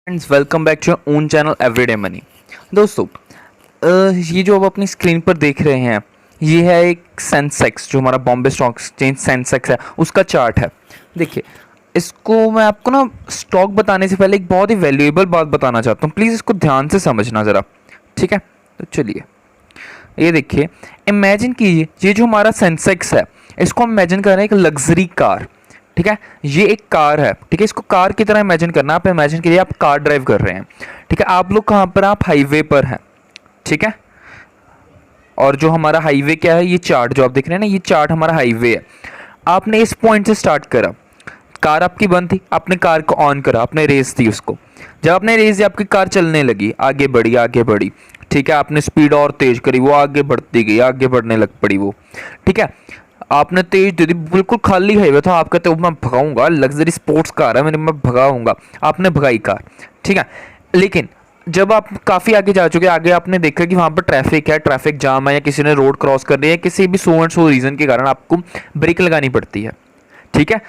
Friends, welcome back to your own channel everyday money. दोस्तों, ये जो आप अपनी स्क्रीन पर देख रहे हैं, ये है एक सेंसेक्स, जो हमारा बॉम्बे स्टॉक एक्सचेंज सेंसेक्स है, उसका चार्ट है। देखिए, इसको मैं आपको ना स्टॉक बताने से पहले एक बहुत ही वैल्यूएबल बात बताना चाहता हूँ। प्लीज़ इसको ध्यान से समझना ज़रा, ठीक है? तो चलिए, ये देखिए, इमेजिन कीजिए, ये जो हमारा सेंसेक्स है, इसको हम इमेजिन कर रहे हैं एक लग्जरी कार। ठीक है, ये एक कार है। ठीक है, इसको कार की तरह इमेजिन करना। आप इमेजिन कीजिए आप कार ड्राइव कर रहे हैं। ठीक है, आप लोग कहाँ पर, आप हाईवे पर हैं। ठीक है, और जो हमारा हाईवे क्या है, ये चार्ट जो आप देख रहे हैं ना, ये चार्ट हमारा हाईवे है। आपने इस पॉइंट से स्टार्ट करा, कार आपकी बंद थी, आपने कार को ऑन करा, आपने रेस दी उसको। जब आपने रेस दी, आपकी कार चलने लगी, आगे बढ़ी आगे बढ़ी। ठीक है, आपने स्पीड और तेज करी, वो आगे बढ़ती गई, आगे बढ़ने लग पड़ी वो। ठीक है, आपने तेज दे दी, बिल्कुल खाली हाईवे था, आप कहते हो मैं भगाऊंगा, लग्जरी स्पोर्ट्स कार है, मैं भगाऊंगा। आपने भगाई कार। ठीक है, लेकिन जब आप काफ़ी आगे जा चुके, आगे आपने देखा कि वहाँ पर ट्रैफिक है, ट्रैफिक जाम है, या किसी ने रोड क्रॉस कर रही है, किसी भी सो एंड सो रीज़न के कारण आपको ब्रेक लगानी पड़ती है। ठीक है,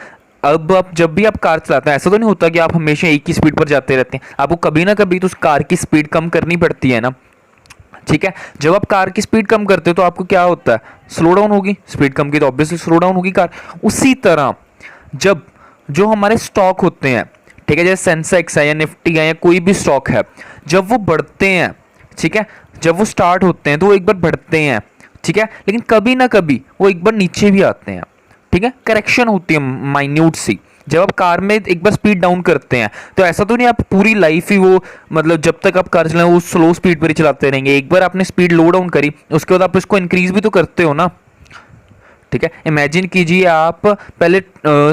अब आप जब भी आप कार चलाते हैं, ऐसा तो नहीं होता कि आप हमेशा एक ही स्पीड पर जाते रहते हैं। आपको कभी ना कभी तो उस कार की स्पीड कम करनी पड़ती है ना। ठीक है, जब आप कार की स्पीड कम करते हो तो आपको क्या होता है, स्लो डाउन होगी। स्पीड कम की तो ऑब्वियसली स्लो डाउन होगी कार। उसी तरह जब जो हमारे स्टॉक होते हैं, ठीक है, जैसे सेंसेक्स है या निफ्टी है या कोई भी स्टॉक है, जब वो बढ़ते हैं, ठीक है, जब वो स्टार्ट होते हैं तो वो एक बार बढ़ते हैं। ठीक है, लेकिन कभी ना कभी वो एक बार नीचे भी आते हैं। ठीक है, करेक्शन होती है माइन्यूट सी। जब आप कार में एक बार स्पीड डाउन करते हैं तो ऐसा तो नहीं आप पूरी लाइफ ही वो, मतलब जब तक आप कार चलाएं वो स्लो स्पीड पर ही चलाते रहेंगे। एक बार आपने स्पीड लो डाउन करी, उसके बाद आप इसको इंक्रीज भी तो करते हो ना। ठीक है, इमेजिन कीजिए आप पहले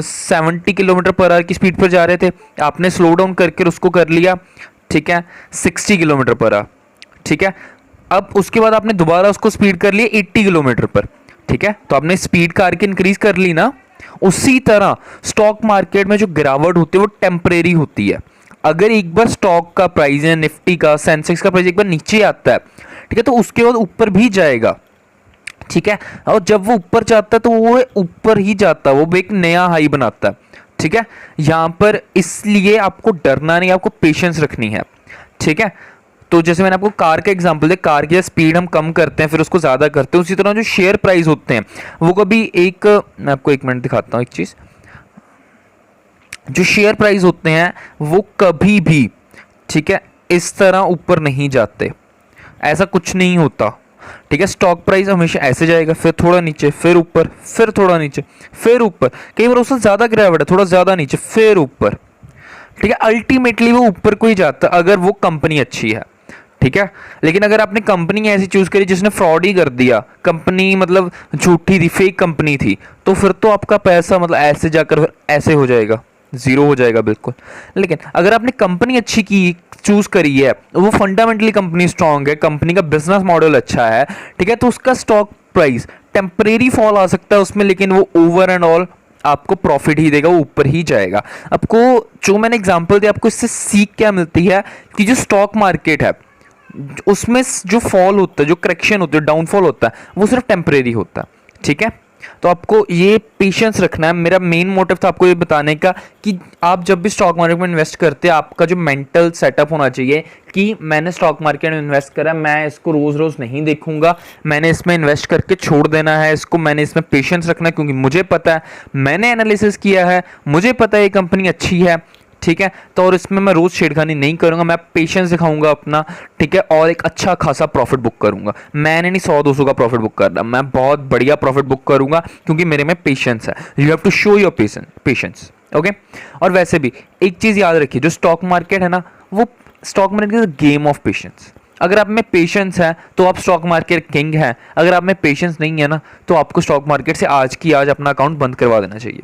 70 किलोमीटर पर आवर की स्पीड पर जा रहे थे, आपने स्लो डाउन करके उसको कर लिया, ठीक है, 60 किलोमीटर पर आवर। ठीक है, अब उसके बाद आपने दोबारा उसको स्पीड कर लिया 80 किलोमीटर पर। ठीक है, तो आपने स्पीड कार की इंक्रीज कर ली ना। उसी तरह स्टॉक मार्केट में जो गिरावट होती है वो टेम्परेरी होती है। अगर एक बार स्टॉक का प्राइस या निफ्टी का, सेंसेक्स का प्राइस एक बार नीचे आता है, ठीक है, तो उसके बाद ऊपर भी जाएगा। ठीक है, और जब वो ऊपर जाता है तो वो ऊपर ही जाता है, वो एक नया हाई बनाता है। ठीक है, यहां पर इसलिए आपको डरना नहीं, आपको पेशेंस रखनी है। ठीक है, तो जैसे मैंने आपको कार का एग्जांपल दिया, कार की स्पीड हम कम करते हैं फिर उसको ज़्यादा करते हैं, उसी तरह जो शेयर प्राइस होते हैं वो कभी एक, मैं आपको एक मिनट दिखाता हूँ एक चीज़। जो शेयर प्राइस होते हैं वो कभी भी, ठीक है, इस तरह ऊपर नहीं जाते, ऐसा कुछ नहीं होता। ठीक है, स्टॉक प्राइस हमेशा ऐसे जाएगा, फिर थोड़ा नीचे, फिर ऊपर, फिर थोड़ा नीचे, फिर ऊपर। कई बार उससे ज़्यादा गिरावट है, थोड़ा ज़्यादा नीचे, फिर ऊपर। ठीक है, अल्टीमेटली वो ऊपर को ही जाता है अगर वो कंपनी अच्छी है। ठीक है, लेकिन अगर आपने कंपनी ऐसी चूज करी जिसने फ्रॉड ही कर दिया, कंपनी मतलब झूठी थी, फेक कंपनी थी, तो फिर तो आपका पैसा मतलब ऐसे जाकर ऐसे हो जाएगा, जीरो हो जाएगा बिल्कुल। लेकिन अगर आपने कंपनी अच्छी की चूज करी है, वो फंडामेंटली कंपनी स्ट्रांग है, कंपनी का बिजनेस मॉडल अच्छा है, ठीक है, तो उसका स्टॉक प्राइस टेम्परेरी फॉल आ सकता है उसमें, लेकिन वो ओवर एंड ऑल आपको प्रॉफिट ही देगा, वो ऊपर ही जाएगा। आपको जो मैंने एग्जांपल दिया, आपको इससे सीख क्या मिलती है कि जो स्टॉक मार्केट है उसमें जो फॉल होता है, जो करेक्शन होता है, डाउनफॉल होता है, वो सिर्फ टेम्परेरी होता है। ठीक है, तो आपको ये पेशेंस रखना है। मेरा मेन मोटिव था आपको ये बताने का कि आप जब भी स्टॉक मार्केट में इन्वेस्ट करते हैं, आपका जो मेंटल सेटअप होना चाहिए कि मैंने स्टॉक मार्केट में इन्वेस्ट करा, मैं इसको रोज रोज नहीं देखूंगा, मैंने इसमें इन्वेस्ट करके छोड़ देना है इसको, मैंने इसमें पेशेंस रखना है, क्योंकि मुझे पता है, मैंने एनालिसिस किया है, मुझे पता है ये कंपनी अच्छी है। ठीक है, तो और इसमें मैं रोज छेड़खानी नहीं करूंगा, मैं पेशेंस दिखाऊंगा अपना। ठीक है, और एक अच्छा खासा प्रॉफिट बुक करूंगा। मैंने नहीं 100-200 का प्रॉफिट बुक कर रहा, मैं बहुत बढ़िया प्रॉफिट बुक करूंगा, क्योंकि मेरे में पेशेंस है। You have to show your patience. Okay, और वैसे भी एक चीज याद रखिए, जो स्टॉक मार्केट है ना, वो stock market is game of patience. अगर आप में पेशेंस है तो आप स्टॉक मार्केट किंग है, अगर आप में पेशेंस नहीं है ना, तो आपको स्टॉक मार्केट से आज की आज अपना अकाउंट बंद करवा देना चाहिए।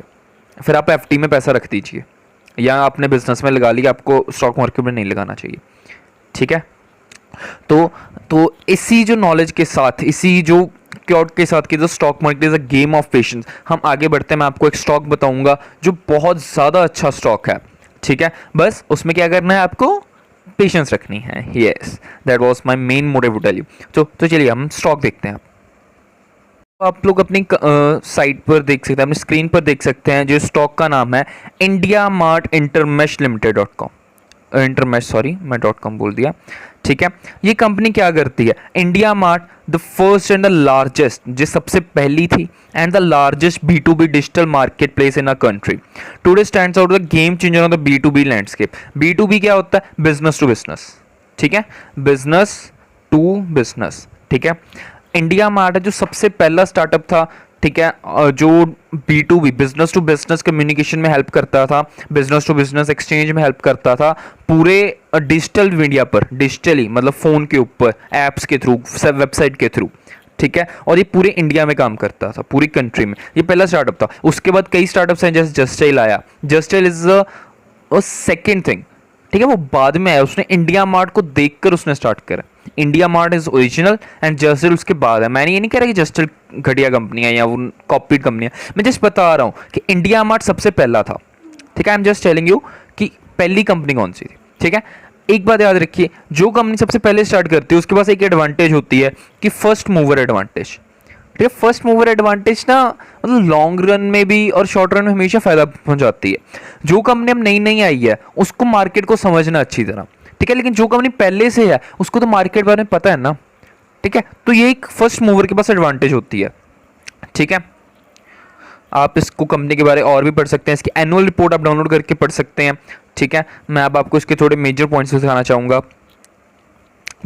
फिर आप एफडी में पैसा रख दीजिए या अपने बिजनेस में लगा लिया, आपको स्टॉक मार्केट में नहीं लगाना चाहिए। ठीक है, तो इसी जो नॉलेज के साथ, इसी जो क्योट के साथ कि जो stock market is a game of patience, हम आगे बढ़ते हैं। मैं आपको एक स्टॉक बताऊंगा जो बहुत ज़्यादा अच्छा स्टॉक है। ठीक है, बस उसमें क्या करना है, आपको पेशेंस रखनी है। Yes, that was my main motive to tell you. तो चलिए हम स्टॉक देखते हैं। आप लोग अपनी साइट पर देख सकते हैं, अपनी स्क्रीन पर देख सकते हैं, जो स्टॉक का नाम है India mart Intermesh limited .com। Intermesh, sorry मैं डॉट कॉम बोल दिया, ठीक है। ये कंपनी क्या करती है, India mart the first and the largest, जो सबसे पहली थी, and the largest B2B digital market place in a country, today stands out the game changer on the B2B landscape. B2B क्या होता है, बिजनेस टू बिजनेस, ठीक है, business to business, ठीक है। इंडिया मार्ट है जो सबसे पहला स्टार्टअप था, ठीक है, जो B2B business to business communication में हेल्प करता था, बिजनेस टू बिजनेस एक्सचेंज में हेल्प करता था, पूरे डिजिटल मीडिया पर, डिजिटली मतलब फ़ोन के ऊपर, ऐप्स के थ्रू, वेबसाइट के थ्रू, ठीक है। और ये पूरे इंडिया में काम करता था, पूरी कंट्री में, ये पहला स्टार्टअप था। उसके बाद कई स्टार्टअप्स हैं, जैसे जस्टाइल आया, जस्टाइल इज अ सेकेंड थिंग, ठीक है, वो बाद में आया, उसने इंडिया मार्ट को देखकर उसने स्टार्ट करा। IndiaMART is original and Justdial उसके बाद है। मैंने ये नहीं कह रहा कि जस्टिल घटिया कंपनी है या वो कॉपीड कंपनी है, मैं जस्ट बता रहा हूँ कि इंडिया मार्ट सबसे पहला था, ठीक है। I am just telling you कि पहली कंपनी कौन सी थी, ठीक है। एक बात याद रखिए, जो कंपनी सबसे पहले स्टार्ट करती है उसके पास एक एडवांटेज होती है कि फर्स्ट मूवर एडवांटेज, ठीक है। फर्स्ट मूवर एडवांटेज ना मतलब लॉन्ग रन में भी और शॉर्ट रन में हमेशा फायदा पहुंचाती है। जो कंपनी अब नई नई आई है उसको मार्केट को समझना अच्छी तरह, ठीक है, लेकिन जो कंपनी पहले से है उसको तो मार्केट बारे में पता है ना, ठीक है। तो ये एक फर्स्ट मूवर के पास एडवांटेज होती है, ठीक है। आप इसको कंपनी के बारे और भी पढ़ सकते हैं, इसकी एनुअल रिपोर्ट आप डाउनलोड करके पढ़ सकते हैं, ठीक है। मैं अब आपको इसके थोड़े मेजर पॉइंट्स दिखाना चाहूँगा।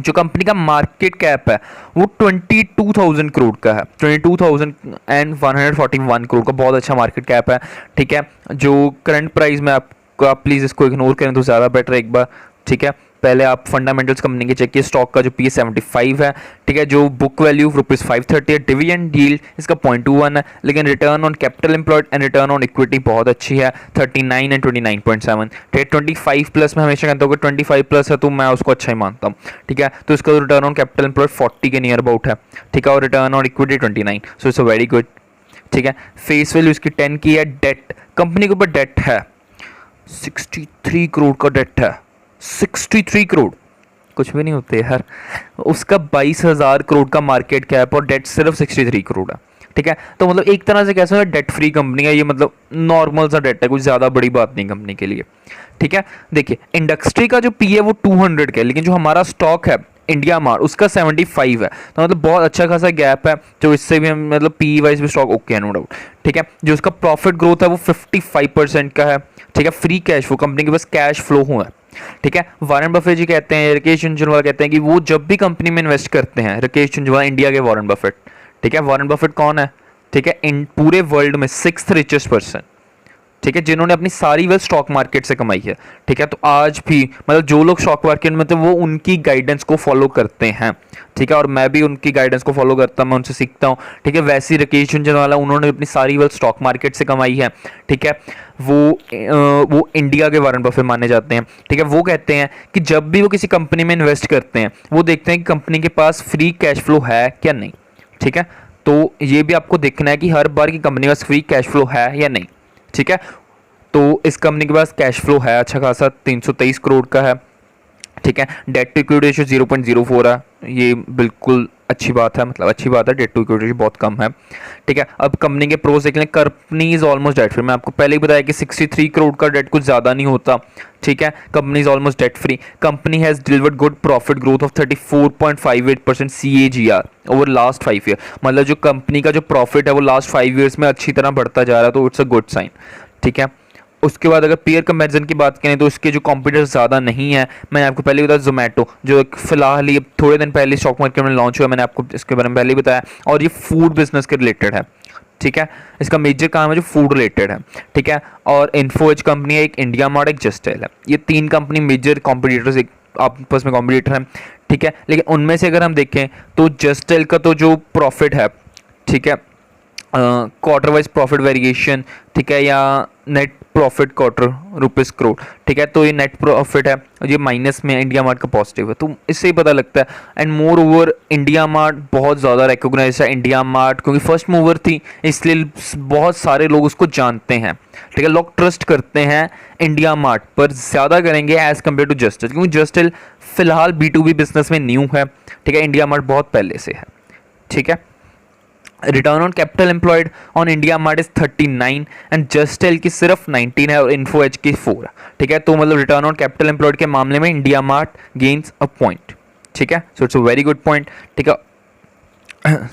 जो कंपनी का मार्केट कैप है वो 22,000 करोड़ का है, 22,141 करोड़ का, बहुत अच्छा मार्केट कैप है, ठीक है। जो करंट प्राइस में आपको, आप प्लीज़ इसको इग्नोर करें तो ज़्यादा बेटर है एक बार, ठीक है। पहले आप फंडामेंटल्स कंपनी के चेक किए, स्टॉक का जो P/E 75 है, ठीक है, जो बुक वैल्यू ₹530 है, डिविडेंड यील्ड इसका 0.21 है, लेकिन return on capital employed and return on equity बहुत अच्छी है, 39 एंड 29.7, ठीक है। 25 प्लस में हमेशा कहता हूँ कि 25 प्लस है तो मैं उसको अच्छा ही मानता हूँ, ठीक है। तो इसका रिटर्न ऑन कैपिटल एम्प्लॉयड 40 के नियर अबाउट है, ठीक है, और return on equity 29, so it's a very good, ठीक है। फेस वैल्यू इसकी 10 की है। डेट, कंपनी के ऊपर डेट है 63 करोड़ का डेट है, 63 करोड़ कुछ भी नहीं होते यार। उसका 22,000 करोड़ का मार्केट कैप और डेट सिर्फ 63 करोड़ है, ठीक है। तो मतलब एक तरह से कैसे डेट फ्री कंपनी है ये, मतलब नॉर्मल सा डेट है, कुछ ज़्यादा बड़ी बात नहीं कंपनी के लिए, ठीक है। देखिए इंडस्ट्री का जो P है वो 200 का है, लेकिन जो हमारा स्टॉक है इंडिया मार्ट उसका 75 है, तो मतलब बहुत अच्छा खासा गैप है, जो इससे भी हम मतलब P वाइज भी स्टॉक ओके है, नो डाउट, ठीक है। जो उसका प्रॉफिट ग्रोथ है वो 55% का है, ठीक है। फ्री कैश फ्लो, कंपनी के पास कैश फ्लो हुआ है, ठीक है। वारेन बफेट जी कहते हैं, राकेश झुनझुनवाला कहते हैं कि वो जब भी कंपनी में इन्वेस्ट करते हैं, राकेश झुनझुनवाला इंडिया के वारेन बफेट, ठीक है। वारेन बफेट कौन है, ठीक है, इन पूरे वर्ल्ड में 6th रिचेस्ट पर्सन, ठीक है, जिन्होंने अपनी सारी वेल्थ स्टॉक मार्केट से कमाई है, ठीक है। तो आज भी मतलब जो लोग स्टॉक मार्केट में थे वो उनकी गाइडेंस को फॉलो करते हैं, ठीक है, और मैं भी उनकी गाइडेंस को फॉलो करता हूँ, मैं उनसे सीखता हूँ, ठीक है। वैसे ही राकेश झुनझुनवाला, उन्होंने अपनी सारी वेल्थ स्टॉक मार्केट से कमाई है, ठीक है। वो इंडिया के वारेन बफेट माने जाते हैं, ठीक है। वो कहते हैं कि जब भी वो किसी कंपनी में इन्वेस्ट करते हैं वो देखते हैं कि कंपनी के पास फ्री कैश फ्लो है क्या नहीं, ठीक है। तो ये भी आपको देखना है कि हर बार की कंपनी के पास फ्री कैश फ्लो है या नहीं, ठीक है। तो इस कंपनी के पास कैश फ्लो है अच्छा खासा, 323 करोड़ का है, ठीक है। डेट टू इक्विटी रेशियो 0.04 है, ये बिल्कुल अच्छी बात है, मतलब अच्छी बात है, डेट टू इक्विटी रेशियो बहुत कम है, ठीक है। अब कंपनी के प्रोज देख लें, company is almost debt free, मैं आपको पहले ही बताया कि 63 करोड़ का डेट कुछ ज़्यादा नहीं होता, ठीक है। Company is almost debt free, company has delivered good profit growth of 34.58% CAGR over last 5 year, मतलब जो कंपनी का जो प्रॉफिट है वो लास्ट 5 ईयर्स में अच्छी तरह बढ़ता जा रहा है, तो इट्स अ गुड साइन, ठीक है। उसके बाद अगर पीयर कंपैरिजन की बात करें तो इसके जो कॉम्पिटिटर्स ज़्यादा नहीं है, मैंने आपको पहले बताया जोमेटो, जो फिलहाल ही थोड़े दिन पहले स्टॉक मार्केट में लॉन्च हुआ, मैंने आपको इसके बारे में पहले ही बताया, और ये फूड बिजनेस के रिलेटेड है, ठीक है। इसका मेजर काम है जो फूड रिलेटेड है, ठीक है। और इन्फो एज कंपनी है, एक इंडिया मार्ट, एक जस्टाइल है, ये 3 कंपनी मेजर कॉम्पिटिटर्स एक आपस में कॉम्पिटिटर हैं, ठीक है। लेकिन उनमें से अगर हम देखें तो जस्टाइल का तो जो प्रॉफिट है, ठीक है, क्वार्टर वाइज प्रॉफिट वेरिएशन, ठीक है, या net profit quarter rupees crore, ठीक है, तो ये नेट प्रॉफिट है, ये माइनस में, इंडिया मार्ट का पॉजिटिव है, तो इससे ही पता लगता है। And more over India mart बहुत ज़्यादा रिकॉग्नाइज है, इंडिया मार्ट क्योंकि फर्स्ट मूवर थी इसलिए बहुत सारे लोग उसको जानते हैं, ठीक है। लोग ट्रस्ट करते हैं इंडिया मार्ट पर ज़्यादा करेंगे एज़ कम्पेयर टू जस्टिल, क्योंकि जस्टिल फिलहाल B2B बिजनेस में न्यू है, ठीक है, इंडिया मार्ट बहुत पहले से है, ठीक है। Return on capital employed on IndiaMART is 39 and Justdial की सिर्फ 19 है और इन्फो एज की 4 है। ठीक है, तो मतलब रिटर्न ऑन कैपिटल एम्प्लॉयड के मामले में India mart gains a point. ठीक है, so it's a very good point. ठीक है,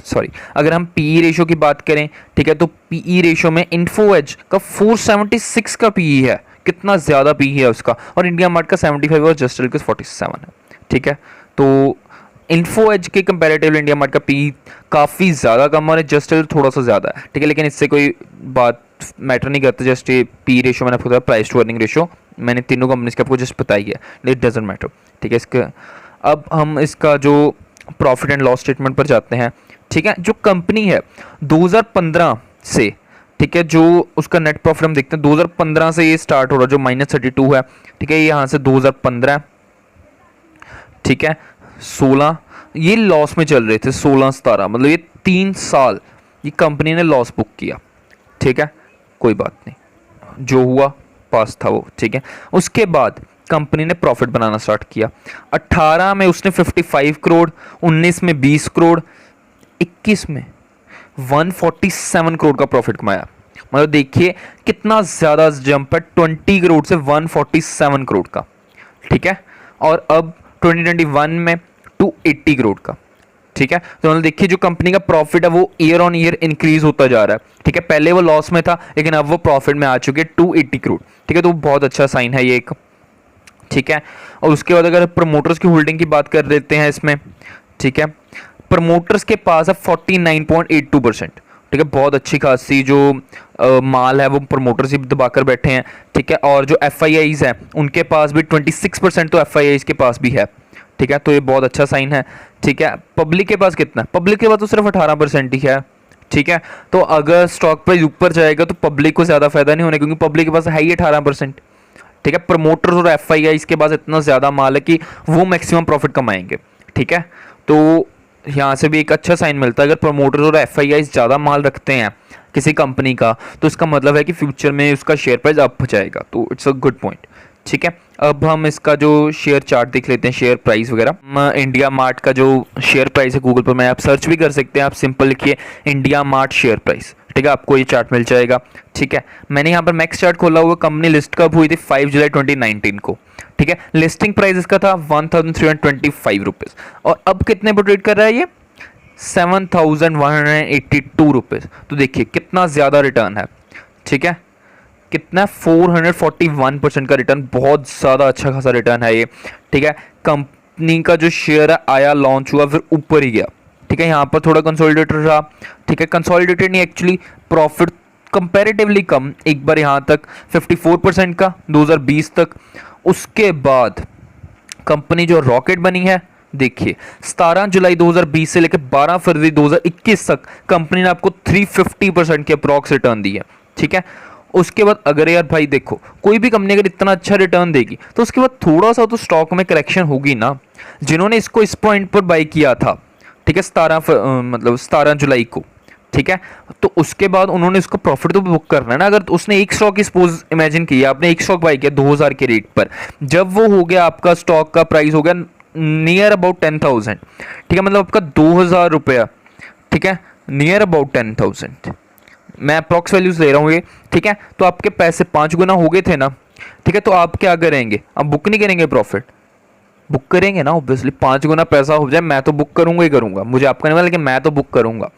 सॉरी, अगर हम पीई रेशियो की बात करें, ठीक है, तो पीई रेशियो में इन्फो एज का 476 का पीई है, कितना ज़्यादा पीई है उसका, और इंडिया मार्ट का 75 और जस्टेल का 47 है। ठीक है, तो इन्फो एज के कंपैरेटिवली इंडिया मार्ट का पी काफ़ी ज़्यादा कम और जस्टेल थोड़ा सा ज़्यादा है। ठीक है, लेकिन इससे कोई बात मैटर नहीं करता। जस्ट ये पी रेशियो मैंने आपको बताया, प्राइस टू अर्निंग रेशियो मैंने तीनों कंपनीज के आपको जस्ट बताई है, इट डजेंट मैटर। ठीक है, इसका अब हम इसका जो प्रॉफिट एंड लॉस स्टेटमेंट पर जाते हैं। ठीक है, जो कंपनी है 2015 से, ठीक है, जो उसका नेट प्रॉफिट हम देखते हैं 2015 से ये स्टार्ट हो रहा है, जो -32 है। ठीक है, ये यहाँ से 2015, ठीक है, 16 ये लॉस में चल रहे थे, 16-17 मतलब ये 3 साल ये कंपनी ने लॉस बुक किया। ठीक है, कोई बात नहीं, जो हुआ पास था वो। ठीक है, उसके बाद कंपनी ने प्रॉफिट बनाना स्टार्ट किया। 18 में उसने 55 करोड़, 19 में 20 करोड़, 21 में 147 करोड़ का प्रॉफिट कमाया। मतलब देखिए कितना ज़्यादा जंप है, 20 करोड़ से 147 करोड़ का। ठीक है, और अब 2021 में 280 करोड़ का। ठीक है, तो मतलब देखिए जो कंपनी का प्रॉफिट है वो ईयर ऑन ईयर इंक्रीज होता जा रहा है। ठीक है, पहले वो लॉस में था लेकिन अब वो प्रॉफिट में आ चुके हैं 280 करोड़। ठीक है, तो बहुत अच्छा साइन है ये एक। ठीक है, और उसके बाद अगर प्रमोटर्स की होल्डिंग की बात कर लेते हैं इसमें, ठीक है, प्रमोटर्स के पास है 49.82%। ठीक है, बहुत अच्छी खासी जो माल है वो प्रमोटर्स ही दबाकर बैठे हैं। ठीक है, और जो एफ हैं उनके पास भी 26% तो एफ के पास भी है। ठीक है, तो ये बहुत अच्छा साइन है। ठीक है, पब्लिक के पास कितना है? पब्लिक के पास तो सिर्फ 18% ही है। ठीक है, तो अगर स्टॉक प्राइस ऊपर जाएगा तो पब्लिक को ज़्यादा फायदा नहीं होने, क्योंकि पब्लिक के पास है ही 18%। ठीक है, प्रमोटर्स और एफ इसके पास इतना ज़्यादा माल है कि वो मैक्सिमम प्रॉफिट कमाएंगे। ठीक है, तो यहाँ से भी एक अच्छा साइन मिलता है। अगर प्रमोटर्स और एफ ज़्यादा माल रखते हैं किसी कंपनी का, तो इसका मतलब है कि फ्यूचर में उसका शेयर प्राइस अप हो जाएगा, तो इट्स अ गुड पॉइंट। ठीक है, अब हम इसका जो शेयर चार्ट देख लेते हैं, शेयर प्राइस वगैरह। इंडिया मार्ट का जो शेयर प्राइस है गूगल पर में आप सर्च भी कर सकते हैं, आप सिंपल लिखिए इंडिया मार्ट शेयर प्राइस। ठीक है, आपको ये चार्ट मिल जाएगा। ठीक है, मैंने यहाँ पर मैक्स चार्ट खोला हुआ, कंपनी लिस्ट कब हुई थी? 5 जुलाई 2019 को। ठीक है, लिस्टिंग प्राइस इसका था 1325 रुपीज़, और अब कितने पर ट्रेड कर रहा है ये? 7182 रुपीज़। तो देखिए कितना ज़्यादा रिटर्न है। ठीक है, कितना? 441% का रिटर्न, बहुत ज़्यादा अच्छा खासा रिटर्न है ये। ठीक है, कंपनी का जो शेयर है आया, लॉन्च हुआ, फिर ऊपर ही गया। ठीक है, यहाँ पर थोड़ा कंसोलिडेटेड रहा। ठीक है, कंसोलिडेटेड नहीं, एक्चुअली प्रॉफिट कंपैरेटिवली कम, एक बार यहाँ तक 54% का 2020 तक। उसके बाद कंपनी जो रॉकेट बनी है, देखिए 17 जुलाई 2020 से लेकर 12 फरवरी 2021 तक कंपनी ने आपको 350% के अप्रॉक्स रिटर्न दी है। ठीक है, उसके बाद अगर यार भाई देखो कोई भी कंपनी अगर इतना अच्छा रिटर्न देगी तो उसके बाद थोड़ा सा तो स्टॉक में करेक्शन होगी ना। जिन्होंने इसको इस पॉइंट पर बाई किया था, ठीक है, 17 जुलाई को, ठीक है, तो उसके बाद उन्होंने इसको प्रॉफिट तो बुक करना है ना। अगर उसने एक स्टॉक सपोज इमेजिन किया, आपने एक स्टॉक बाई किया 2000 के रेट पर, जब वो हो गया आपका स्टॉक का प्राइस हो गया नियर अबाउट 10,000। ठीक है, मतलब आपका 2000 रुपया, ठीक है, नियर अबाउट 10,000, मैं अप्रॉक्स वैल्यूज ले रहा हूँ ये। ठीक है, तो आपके पैसे 5 गुना हो गए थे ना। ठीक है, तो आप क्या करेंगे? आप बुक नहीं करेंगे प्रॉफिट? बुक करेंगे ना ऑब्वियसली। 5 गुना पैसा हो जाए, मैं तो बुक करूंगा ही करूंगा, मुझे आपका नहीं पता, लेकिन मैं तो बुक करूंगा।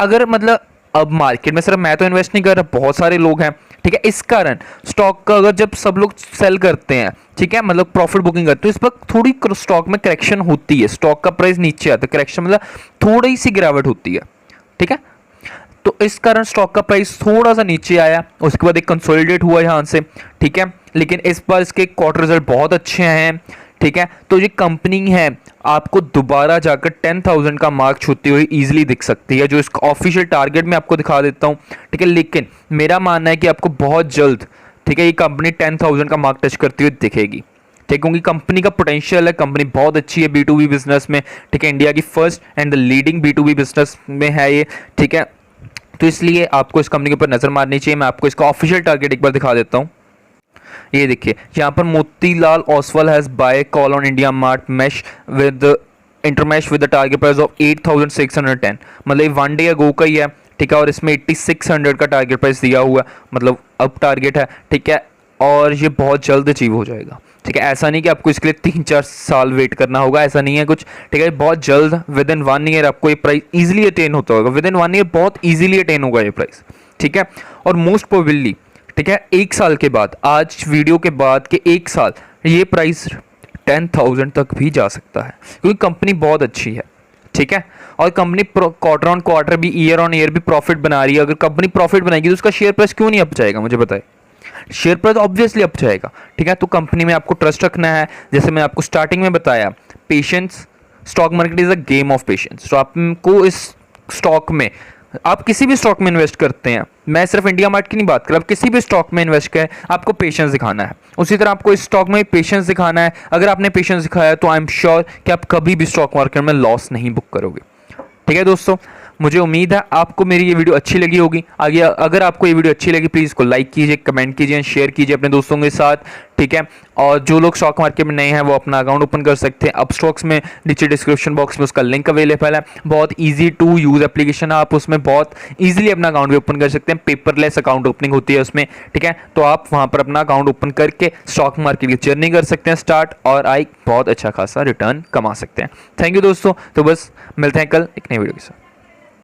अगर मतलब अब मार्केट में सिर्फ मैं तो इन्वेस्ट नहीं कर रहा, बहुत सारे लोग हैं। ठीक है, इस कारण स्टॉक का अगर जब सब लोग सेल करते हैं, ठीक है, मतलब प्रॉफिट बुकिंग करते हैं, तो इस पर थोड़ी स्टॉक में करेक्शन होती है, स्टॉक का प्राइस नीचे आता है, करेक्शन मतलब थोड़ी सी गिरावट होती है। ठीक है, तो इस कारण स्टॉक का प्राइस थोड़ा सा नीचे आया, उसके बाद एक कंसोलिडेट हुआ यहाँ से। ठीक है, लेकिन इस बार इसके क्वार्टर रिजल्ट बहुत अच्छे हैं। ठीक है, तो ये कंपनी है आपको दोबारा जाकर 10,000 का मार्क छूती हुई इजीली दिख सकती है, जो इसका ऑफिशियल टारगेट मैं आपको दिखा देता हूँ। ठीक है, लेकिन मेरा मानना है कि आपको बहुत जल्द, ठीक है, ये कंपनी 10,000 का मार्क टच करती हुई दिखेगी। ठीक है, क्योंकि कंपनी का पोटेंशियल है, कंपनी बहुत अच्छी है B2B बिजनेस में। ठीक है, इंडिया की first and the leading B2B business में है ये। ठीक है, तो इसलिए आपको इस कंपनी के ऊपर नजर मारनी चाहिए। मैं आपको इसका ऑफिशियल टारगेट एक बार दिखा देता हूँ। ये देखिए यहाँ पर Motilal Oswal has buy call on IndiaMART mesh with intermesh with the target price of 8610, मतलब ये 1 डे अगो का ही है, ठीक है। और इसमें 8600 का टारगेट प्राइस दिया हुआ है, मतलब अब टारगेट है, ठीक है। और ये बहुत जल्द अचीव हो जाएगा, ठीक है। ऐसा नहीं कि आपको इसके लिए 3-4 साल वेट करना होगा, ऐसा नहीं है कुछ, ठीक है। बहुत जल्द विद इन 1 ईयर आपको ये प्राइस ईजिली अटेन होता होगा, विद इन 1 ईयर बहुत ईजिली अटेन होगा ये प्राइस, ठीक है। और मोस्ट प्रोबेबली, ठीक है, 1 साल के बाद, आज वीडियो के बाद के 1 साल ये प्राइस 10,000 तक भी जा सकता है, क्योंकि कंपनी बहुत अच्छी है, ठीक है। और कंपनी क्वार्टर ऑन क्वार्टर भी, ईयर ऑन ईयर भी प्रॉफिट बना रही है। अगर कंपनी प्रॉफिट बनाएगी तो उसका शेयर प्राइस क्यों नहीं अप जाएगा, मुझे बताए। शेयर प्राइस ऑब्वियसली अप जाएगा, ठीक है। तो कंपनी में आपको ट्रस्ट रखना है, जैसे मैं आपको स्टार्टिंग में बताया, patience, stock market is a game of patience. तो आपको इस स्टॉक में, आप किसी भी स्टॉक में इन्वेस्ट करते हैं, मैं सिर्फ इंडिया मार्ट की नहीं बात कर रहा, आप किसी भी स्टॉक में इन्वेस्ट करें, आपको पेशेंस दिखाना है। उसी तरह आपको इस स्टॉक में पेशेंस दिखाना है। अगर आपने पेशेंस दिखाया तो आई एम श्योर कि आप कभी भी स्टॉक मार्केट में लॉस नहीं बुक करोगे, ठीक है दोस्तों। मुझे उम्मीद है आपको मेरी ये वीडियो अच्छी लगी होगी। आगे अगर आपको ये वीडियो अच्छी लगी, प्लीज़ इसको लाइक कीजिए, कमेंट कीजिए, शेयर कीजिए अपने दोस्तों के साथ, ठीक है। और जो लोग स्टॉक मार्केट में नए हैं वो अपना अकाउंट ओपन कर सकते हैं। अब स्टॉक्स में नीचे डिस्क्रिप्शन बॉक्स में उसका लिंक अवेलेबल है, बहुत ईजी टू यूज़ एप्लीकेशन है, आप उसमें बहुत ईजिली अपना अकाउंट भी ओपन कर सकते हैं। पेपरलेस अकाउंट ओपनिंग होती है उसमें, ठीक है। तो आप वहाँ पर अपना अकाउंट ओपन करके स्टॉक मार्केट की जर्नी कर सकते हैं स्टार्ट, और एक बहुत अच्छा खासा रिटर्न कमा सकते हैं। थैंक यू दोस्तों। तो बस मिलते हैं कल एक नई वीडियो के साथ।